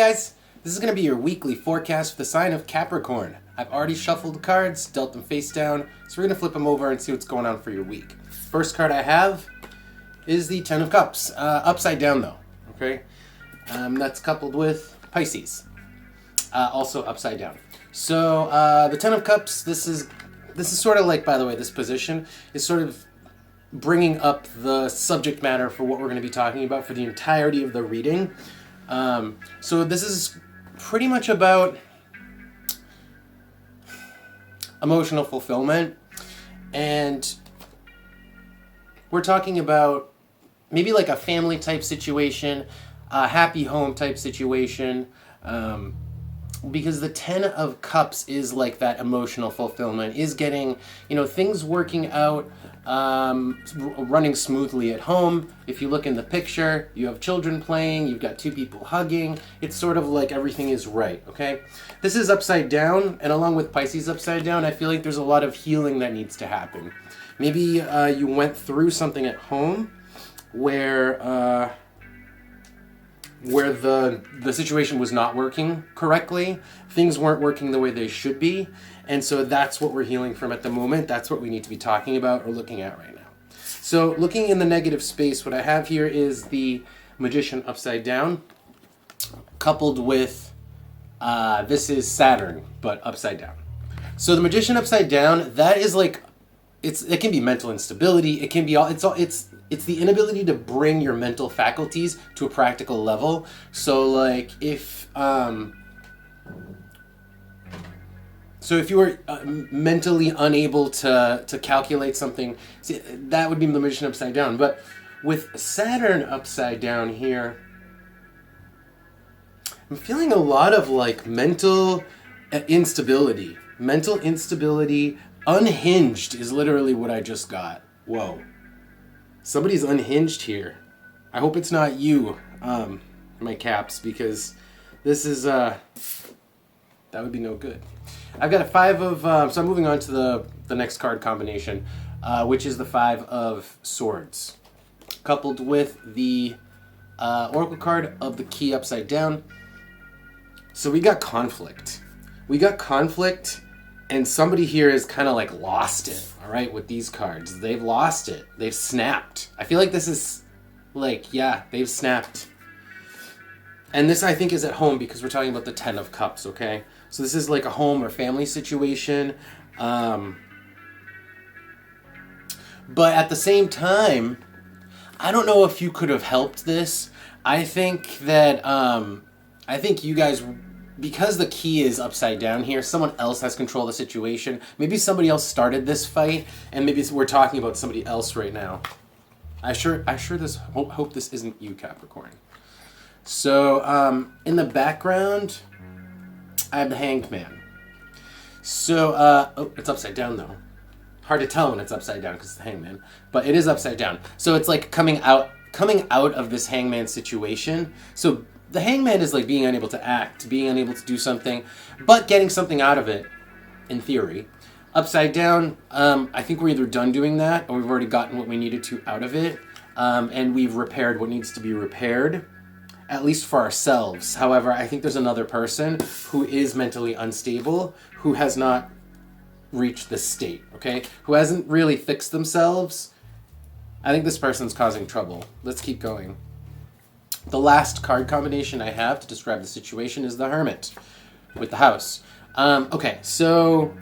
guys, this is going to be your weekly forecast for the sign of Capricorn. I've already shuffled the cards, dealt them face down, so we're going to flip them over and see what's going on for your week. First card I have is the Ten of Cups, upside down though, okay? That's coupled with Pisces, also upside down. So the Ten of Cups, this is sort of like, by the way, this position is sort of bringing up the subject matter for what we're going to be talking about for the entirety of the reading. So this is pretty much about emotional fulfillment, and we're talking about maybe like a family type situation, a happy home type situation, because the Ten of Cups is like that emotional fulfillment, is getting, things working out, running smoothly at home. If you look in the picture, you have children playing, you've got two people hugging. It's sort of like everything is right, okay? This is upside down, and along with Pisces upside down, I feel like there's a lot of healing that needs to happen. Maybe you went through something at home where the situation was not working correctly. Things weren't working the way they should be. And so that's what we're healing from at the moment. That's what we need to be talking about or looking at right now. So looking in the negative space, what I have here is the Magician upside down, coupled with, this is Saturn, but upside down. So the Magician upside down, that is like, it can be mental instability. It can be it's the inability to bring your mental faculties to a practical level. So like if you were mentally unable to calculate something, see, that would be the Magician upside down. But with Saturn upside down here, I'm feeling a lot of like mental instability. Mental instability, unhinged is literally what I just got. Whoa. Somebody's unhinged here. I hope it's not you, my caps, because this is, that would be no good. I've got a five of, so I'm moving on to the next card combination, which is the Five of Swords, coupled with the Oracle card of the Key upside down. So we got conflict. And somebody here has kind of like lost it, all right, with these cards. They've lost it. They've snapped. I feel like this is like, yeah, they've snapped. And this, I think, is at home because we're talking about the Ten of Cups, okay? So this is like a home or family situation. But at the same time, I don't know if you could have helped this. I think that, I think you guys, because the Key is upside down here, someone else has control of the situation. Maybe somebody else started this fight, and maybe we're talking about somebody else right now. I hope this isn't you, Capricorn. So, in the background, I have the Hanged Man. So, it's upside down though. Hard to tell when it's upside down because it's the Hanged Man, but it is upside down. So it's like coming out of this Hangman situation. So the Hangman is like being unable to act, being unable to do something, but getting something out of it, in theory. Upside down, I think we're either done doing that, or we've already gotten what we needed to out of it, and we've repaired what needs to be repaired, at least for ourselves. However, I think there's another person who is mentally unstable, who has not reached this state, okay? Who hasn't really fixed themselves. I think this person's causing trouble. Let's keep going. The last card combination I have to describe the situation is the Hermit with the House. Okay, so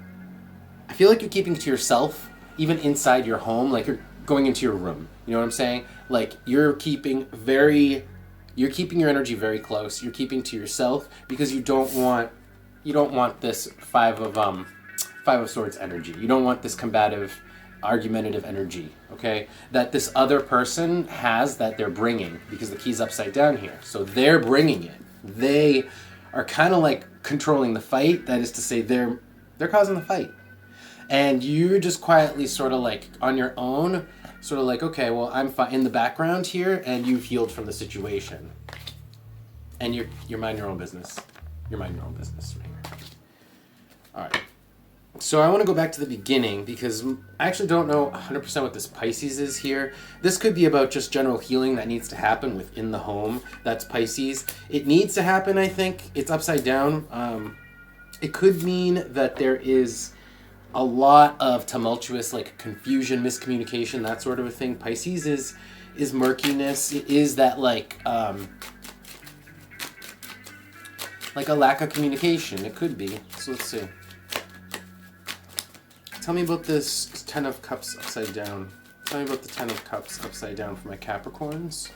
I feel like you're keeping to yourself, even inside your home, like you're going into your room. You know what I'm saying? Like you're keeping your energy very close. You're keeping to yourself because you don't want this Five of Swords energy. You don't want this combative, argumentative energy, okay, that this other person has, that they're bringing, because the Key's upside down here. So they're bringing it. They are kind of like controlling the fight. That is to say, they're causing the fight. And you're just quietly sort of like on your own, sort of like, okay, well, I'm in the background here, and you've healed from the situation. And you're minding your own business. You're minding your own business right here. All right. So I want to go back to the beginning because I actually don't know 100% what this Pisces is here. This could be about just general healing that needs to happen within the home. That's Pisces. It needs to happen, I think. It's upside down. It could mean that there is a lot of tumultuous, like confusion, miscommunication, that sort of a thing. Pisces is murkiness. It is that like a lack of communication. It could be. So let's see. Tell me about this Ten of Cups upside down. Tell me about the Ten of Cups upside down for my Capricorns.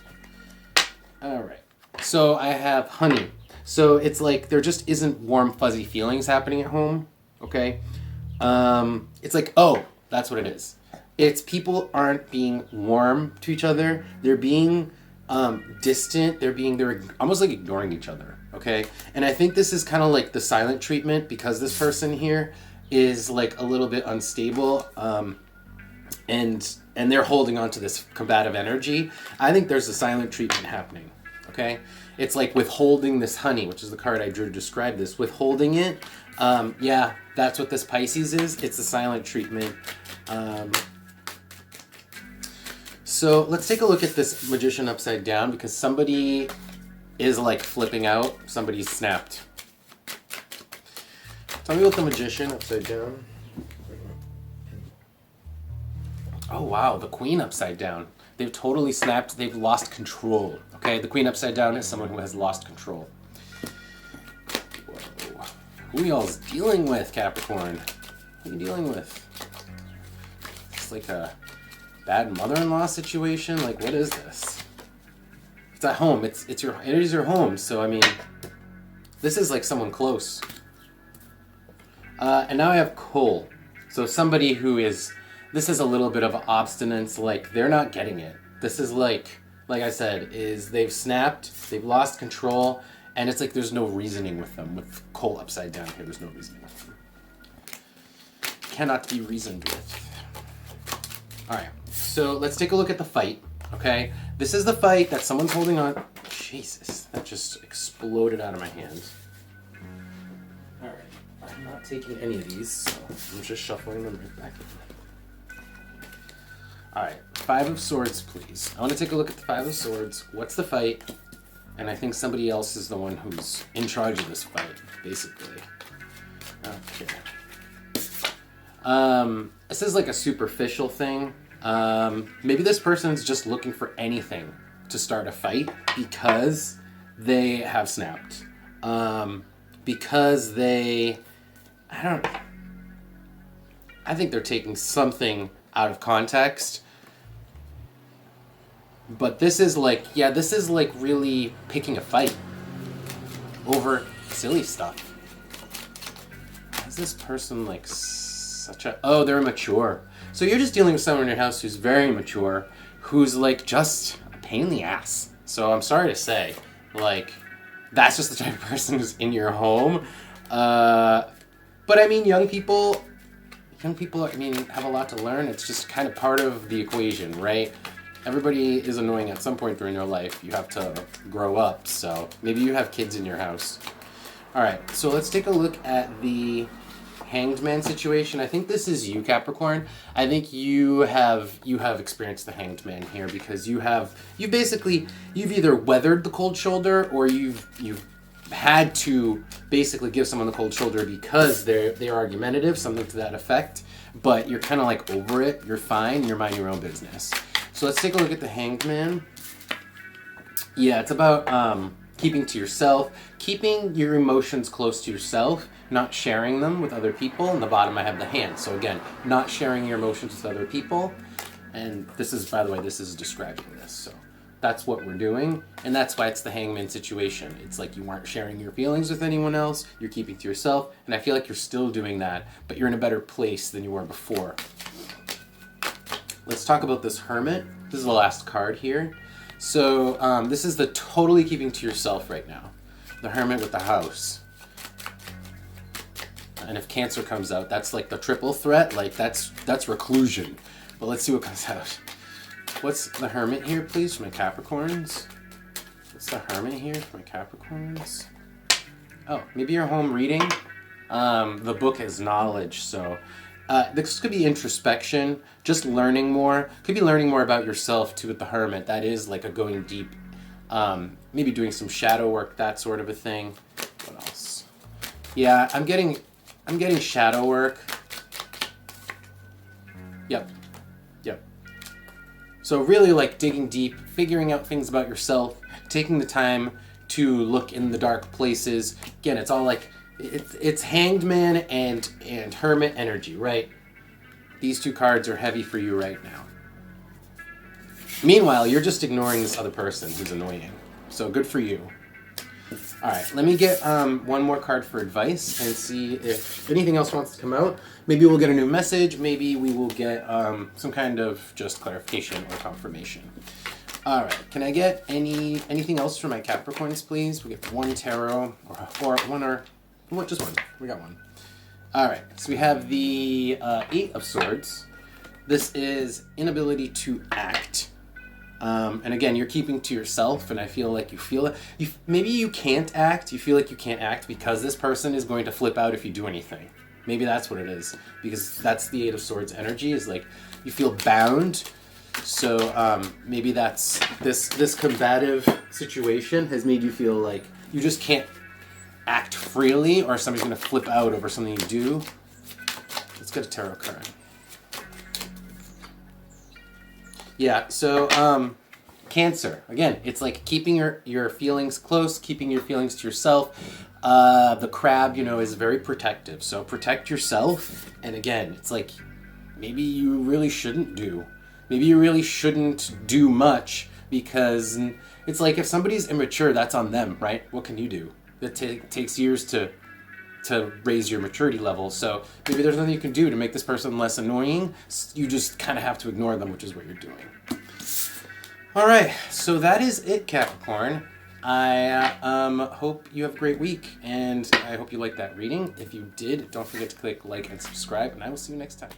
All right. So I have honey. So it's like there just isn't warm, fuzzy feelings happening at home. Okay. It's like, oh, that's what it is. It's people aren't being warm to each other. They're being distant. They're almost like ignoring each other. Okay. And I think this is kind of like the silent treatment because this person here is like a little bit unstable, and they're holding on to this combative energy. I think there's a silent treatment happening. Okay, it's like withholding this honey, which is the card I drew to describe this. Withholding it, yeah, that's what this Pisces is. It's a silent treatment. So let's take a look at this Magician upside down because somebody is like flipping out. Somebody's snapped. Tell me about the Magician upside down. Oh wow, the Queen upside down. They've totally snapped. They've lost control. Okay, the Queen upside down is someone who has lost control. Whoa. Who y'all's dealing with, Capricorn? Who are you dealing with? It's like a bad mother-in-law situation. Like, what is this? It's at home. It is your home. So I mean, this is like someone close. And now I have coal. So somebody who is, this is a little bit of obstinance, like they're not getting it. This is like I said, is they've snapped, they've lost control, and it's like there's no reasoning with them. With coal upside down here, there's no reasoning with them. Cannot be reasoned with. All right, so let's take a look at the fight, okay? This is the fight that someone's holding on. Jesus, that just exploded out of my hand. All right. I'm not taking any of these, so I'm just shuffling them right back in. Alright, Five of Swords, please. I want to take a look at the Five of Swords. What's the fight? And I think somebody else is the one who's in charge of this fight, basically. Okay. This is like a superficial thing. Maybe this person's just looking for anything to start a fight because they have snapped. Because they... I think they're taking something out of context. But this is like, yeah, this is like really picking a fight over silly stuff. Is this person like such a... Oh, they're immature. So you're just dealing with someone in your house who's very immature, who's like just a pain in the ass. So I'm sorry to say, like, that's just the type of person who's in your home. But I mean, young people, I mean, have a lot to learn. It's just kind of part of the equation, right? Everybody is annoying at some point during their life. You have to grow up, so maybe you have kids in your house. All right, so let's take a look at the Hanged Man situation. I think this is you, Capricorn. I think you have experienced the Hanged Man here because you've either weathered the cold shoulder or you've had to basically give someone the cold shoulder because they're argumentative, something to that effect, but you're kind of like over it, you're fine, you're minding your own business. So let's take a look at the Hanged Man. Yeah, it's about keeping to yourself, keeping your emotions close to yourself, not sharing them with other people. In the bottom I have the Hand. So again, not sharing your emotions with other people. And this is, by the way, this is describing this. So that's what we're doing, and that's why it's the hangman situation. It's like you aren't sharing your feelings with anyone else, you're keeping to yourself, and I feel like you're still doing that, but you're in a better place than you were before. Let's talk about this Hermit. This is the last card here. So this is the totally keeping to yourself right now. The Hermit with the House. And if Cancer comes out, that's like the triple threat, like that's reclusion. But let's see what comes out. What's the Hermit here, please, for my Capricorns? What's the Hermit here for my Capricorns? Oh, maybe you're home reading. The book is knowledge, so this could be introspection, just learning more. Could be learning more about yourself too with the Hermit. That is like a going deep, maybe doing some shadow work, that sort of a thing. What else? Yeah, I'm getting shadow work. Yep. So really like digging deep, figuring out things about yourself, taking the time to look in the dark places. Again, it's all like, it's Hanged Man and Hermit energy, right? These two cards are heavy for you right now. Meanwhile, you're just ignoring this other person who's annoying. So good for you. All right, let me get one more card for advice and see if anything else wants to come out. Maybe we'll get a new message. Maybe we will get some kind of just clarification or confirmation. All right, can I get anything else for my Capricorns, please? We get one tarot or one or what? Just one. We got one. All right, so we have the Eight of Swords. This is inability to act. And again, you're keeping to yourself, and I feel like you feel it. Maybe you can't act. You feel like you can't act because this person is going to flip out if you do anything. Maybe that's what it is, because that's the Eight of Swords energy, is like you feel bound. So maybe that's this combative situation has made you feel like you just can't act freely, or somebody's going to flip out over something you do. Let's get a tarot card. Yeah, so Cancer. Again, it's like keeping your feelings close, keeping your feelings to yourself. The crab, is very protective. So protect yourself. And again, it's like maybe you really shouldn't do. Maybe you really shouldn't do much, because it's like if somebody's immature, that's on them, right? What can you do? It takes years to raise your maturity level. So maybe there's nothing you can do to make this person less annoying. You just kind of have to ignore them, which is what you're doing. All right, so that is it, Capricorn. I hope you have a great week, and I hope you liked that reading. If you did, don't forget to click like and subscribe, and I will see you next time.